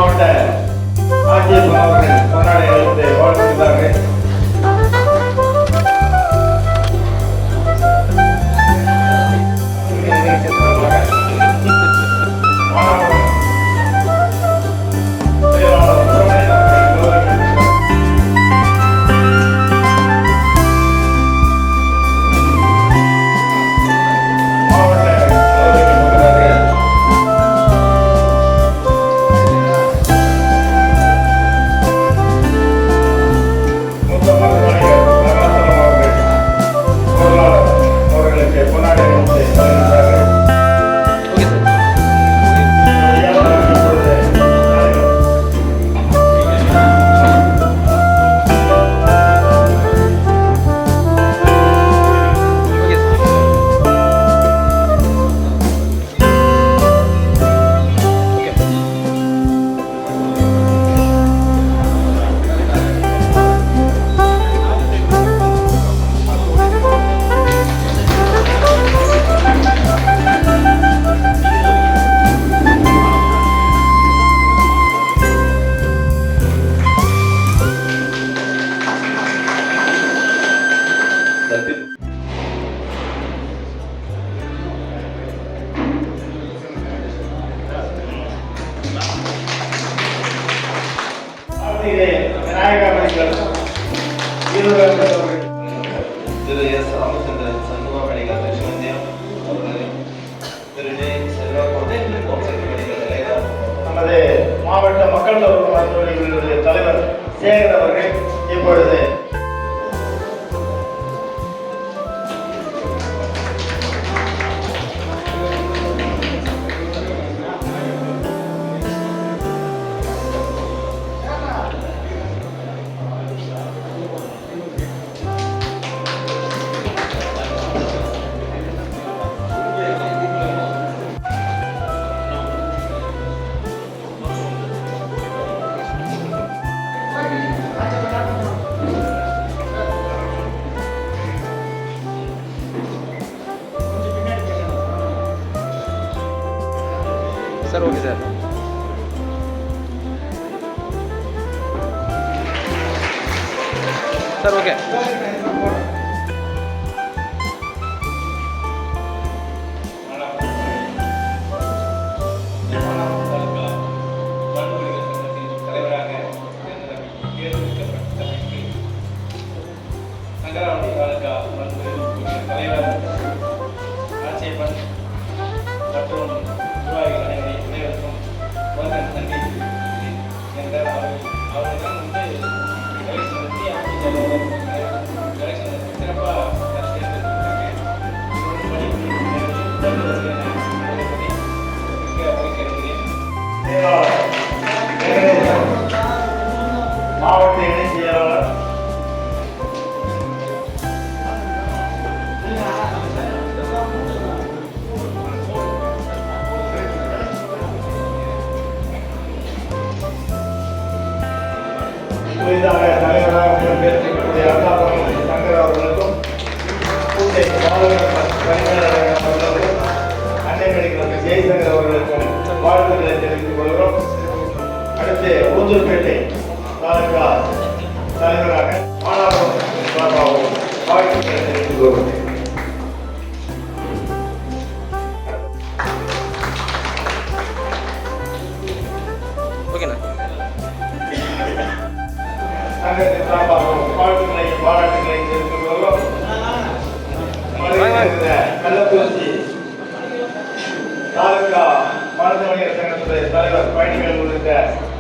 மாவட்ட ஆட்சியர் அவர்கள் கொண்டாடி அளித்து வாழ்த்துகிறார்கள். திரு எஸ் ராமச்சந்திரன் சண்முகா மெடிக்கல் லட்சுமந்தியம் அவர்களையும் திரு ஜே செல்வாக்கோட்டை மெடிக்கல் நிலையம் நமது மாவட்ட மக்கள் தொடர்பு மருத்துவர்களுடைய தலைவர் சேகர் அவர்கள் இப்பொழுது sir okay sir sir okay நகராவதி taluka தலைவர் ஆட்சேபன் மற்றும் நிர்வாகிகள் அனைவருக்கும் நன்றி என்ற அவர்கள் வந்து எலெக்ஷன் நடத்தி எலெக்ஷன் நடத்தி சிறப்பாக மாவட்ட இணை செயலாளர் புதிதாக தலைவராக பொறுப்பேற்கக்கூடிய அண்ணா சங்கர் அவர்களுக்கும் பூஜை அவர்களுக்கும் அன்னை மெடிக்கல் ஜெய்சங்கர் அவர்களுக்கும் வாழ்த்துக்களை தெரிவித்துக் கொள்கிறோம். அடுத்து ஊந்தூர்பேட்டை தாலுகா தலைவராக மாணவர்கள் சார்பாகவும் வாழ்த்துக்களை தெரிவித்துக் கொள்கிறோம். ஓகேண்ணா சங்கத்தின் சார்பாகவும் வாழ்த்துக்களையும் பாராட்டுகளையும் தெரிவித்துக் கொள்கிறோம். கள்ளக்குறிச்சி தாலுகா மருத்துவமனைகள் சங்கத்துடைய தலைவர் பயணிகள் உள்ளிட்ட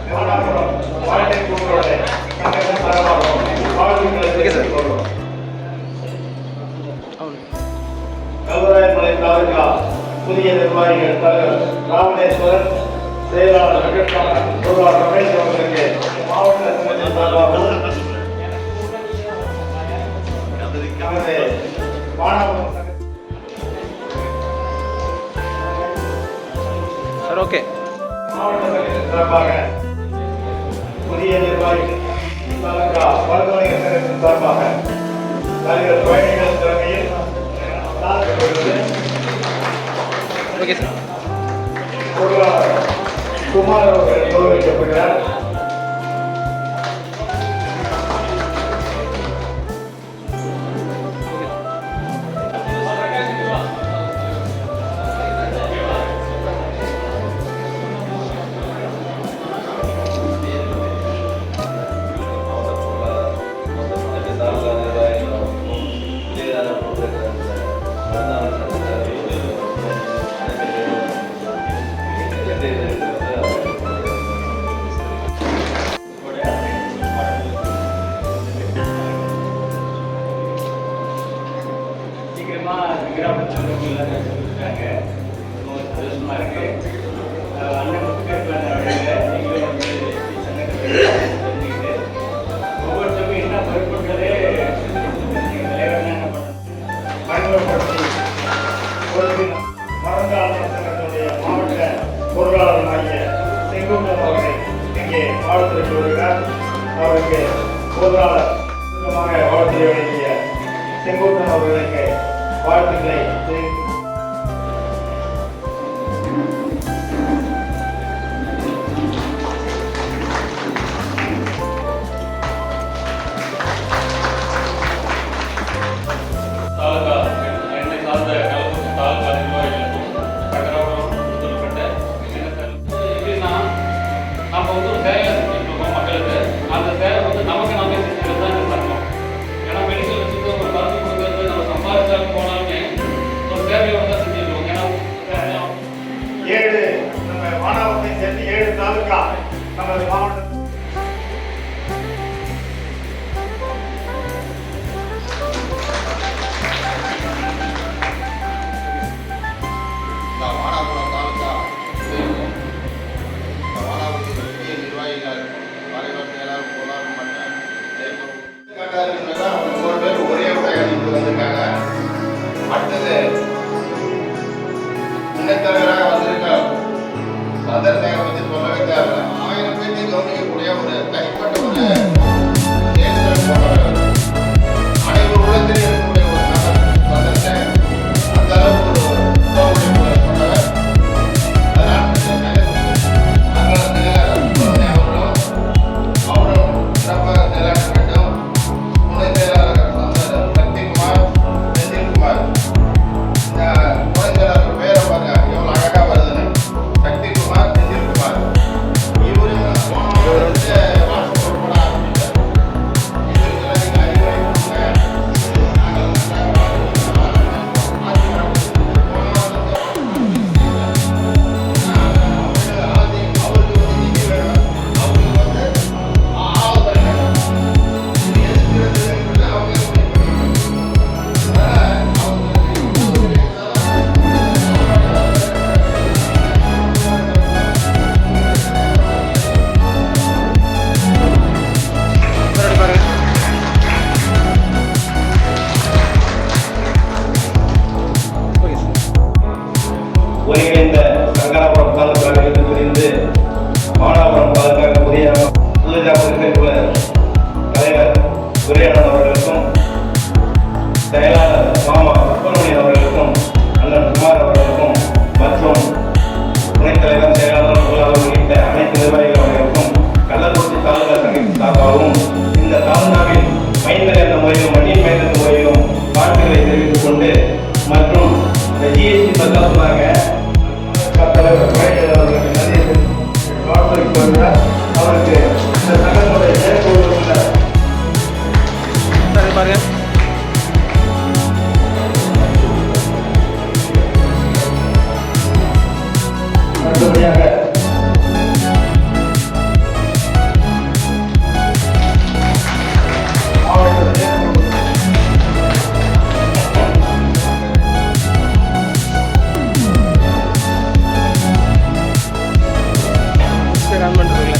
நிறுவனங்களும் வாழ்க்கை குழுக்களுடைய சங்கத்தின் சார்பாகவும் வாழ்த்துக்களை தெரிவித்துக் கொள்கிறோம். கல்வராயமலை தாலுகா புதிய நிர்வாகிகள் தலைவர் ராமணேஸ்வரன், செயலாளர் பொருளாளர் ரமேஷ் அவர்களுக்கு மாவட்ட சங்கத்தின் சார்பாகவும் நமது மாணவர்கள் சார் ஓகே மாவட்ட சங்கத்தின் சார்பாக புதிய நிர்வாகிகள் தாலுகா மருத்துவமனைகள் சங்கத்தின் சார்பாக தலைவர் பயணிகள் தலைமையில் ஓகே சார் பொருளாளர் குமார் அவர்கள் கௌரவிக்கப்படுகிறார். சீக்கிரமா கிராமத்தில் இருக்காங்க. ரொம்ப சந்தோஷமா இருக்கு. அண்ணன் முத்துக்கருப்பான வழியில் நீங்களும் வந்து சங்கத்தை தெரிஞ்சுக்கிட்டு ஒவ்வொருத்தருக்கும் என்ன பொறுப்புன்றதே தலைவர்னா என்ன பண்ணணும் அறிமுகப்படுத்தி மறந்தாளர் சங்கத்தினுடைய மாவட்ட பொருளாளராகிய செங்குட்டன் அவர்களை இங்கே வாழ்த்து வருகிறார். அவருக்கு பொருளாளர் வாழ்த்து வழங்கிய செங்குட்டன் அவர்களுக்கு வாழ்த்துக்களை தெரிவித்து தாலுகா என்னை சார்ந்த கலப்பு தாலுகா நிர்வாகிகளுக்கும் சக்கரபுரம் உட்பட்ட எப்படின்னா நம்ம வந்து ஒரு சேவை செஞ்சுட்டு இருக்கோம் மக்களுக்கு. அந்த சேவை வந்து நமக்கு நாமே செஞ்சுக்கிறது தான் இந்த சங்கம். ஏன்னா மெடிக்கல் வச்சுட்டு ஒரு மருந்து கொடுக்கறது நம்ம சம்பாதிச்சாலும் போனாலுமே ஒரு சேவையோட தான் செஞ்சுட்டு இருக்கோம். ஏன்னா 7 நம்ம மாணவத்தை சேர்த்து 7 தாலுகா நமது மாவட்ட வானாபுரம் தாலுகா வானாபுரத்தில் முக்கிய நிர்வாகிகள் தலைவர் செயலாளர் பொருளாளர் மன்ற 3 பேர் ஒரே உடையணிக்கு வந்திருக்காங்க. அடுத்தது இணைத்தலைவராக வந்திருக்க சந்திரசேகர் பற்றி சொல்லவே தேவை. 1000 பேருக்கு கவனிக்கக்கூடிய ஒரு தனிப்பட்ட ஒரு செயல்திறன் கொண்டவர். அனைவரு உள்ளத்தில் இருக்கக்கூடிய ஒரு நபர் சந்திரசேகர். அந்த அளவுக்கு ஒரு கொண்டவர். அவரும் சிறப்பாக செயலாற்ற வேண்டும். துணை செயலாளர் சக்திகுமார், செந்தில்குமார். இந்த துணை செயலாளர் பேரை பாருங்க எவ்வளவு அழகா வருதுன்னு. சக்திகுமார், செந்தில்குமார். இவரும் வாட்ஸ்அப் போட ஆரம்பிச்சார். இவருக்கெல்லாம் நீங்க அறிவுரை கொடுங்க. நாங்கள் சார் பாருங்க. Okay sir. ஒருங்கிணைந்த சங்கராபுரம் தாலுகாவிலிருந்து பிரிந்து மானாபுரம் தாலுகாவுக்கு புதிதாக பொறுப்பேற்றுள்ள தலைவர் துரையண்ணன் அவர்களுக்கும் செயலாளர் மாமா சுப்பிரமணியன் அவர்களுக்கும் அண்ணன் குமார் அவர்களுக்கும் மற்றும் துணைத் தலைவர் செயலாளர் பொருளாளர் உள்ளிட்ட அனைத்து நிர்வாகிகள் அவர்களுக்கும் கள்ளக்குறிச்சி தாலுகா சங்கத்தின் சார்பாகவும் இந்த தாலுகாவின் மைந்தர் என்ற முறையிலும் மண்ணின் மைந்தர் என்ற முறையிலும் வாழ்த்துக்களை தெரிவித்துக் கொண்டு மற்றும் இந்த ஜிஎஸ்டி பத்தாவதாக தலைவர் பழனிவேல் அவர்களுக்கு நன்றியை வாழ்த்து வருகிறார். அவருக்கு இந்த சங்கத்தினுடைய செயற்குழு சார் பாருங்க. அடுத்தபடியாக மாவட்ட செயற்குழு சார் ஆன் பண்ணுறதுல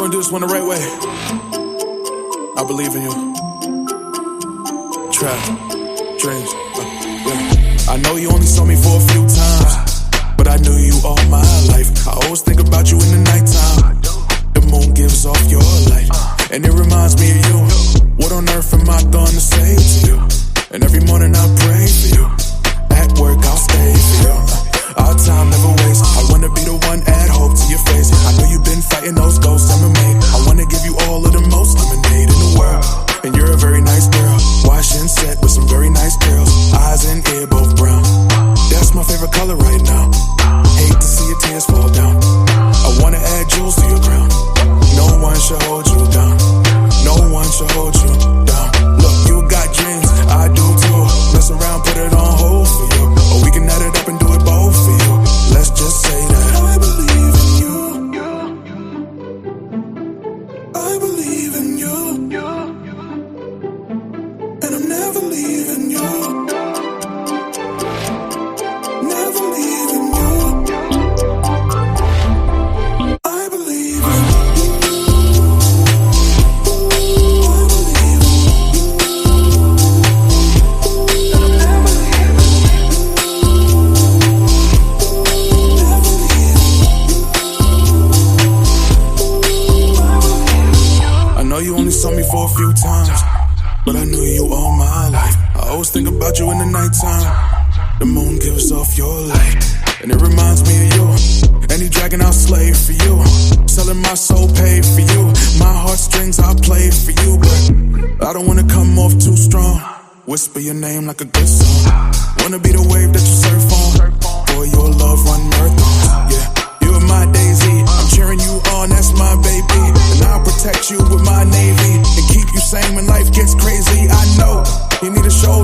gonna do this one the right way. I believe in you. Trap, dreams, yeah. I know you only saw me for a few times, but I knew you all my life. I always think about you in the nighttime. The moon gives off your light, and it reminds me of you. What on earth am I gonna say to you? And every morning I pray for you. At work I'll stay for you. Our time never wastes. I wanna be the one add hope to your face. I know you've been fighting those ghosts MMA. I wanna give you all of the most lemonade in the world. And you're a very nice girl. Wash and set with some very nice girls. Eyes and ear both brown. That's my favorite color right now. Hate to see your tears fall down. I wanna add jewels to your crown. No one should hold you down. No one should hold you down. Look, you got dreams, I do too. Mess around, put it on hold for you. Or we can add it up and do it both for you. Let's just say that I believe in you. I believe in you. And I'm never leaving you. Never leaving you. I believe in you. You only saw me for a few times, but I knew you all my life. I always think about you in the nighttime. The moon gives off your light, and it reminds me of you. Any dragon I'll slave for you. Selling my soul paid for you. My heartstrings I played for you, but I don't wanna come off too strong. Whisper your name like a good song. Wanna be the wave that you surf on. For your love run marathons. Yeah, you are my daisy. I'm cheering you on, that's my baby. And I'll protect you with my navy and keep you sane when life gets crazy. I know you need a shoulder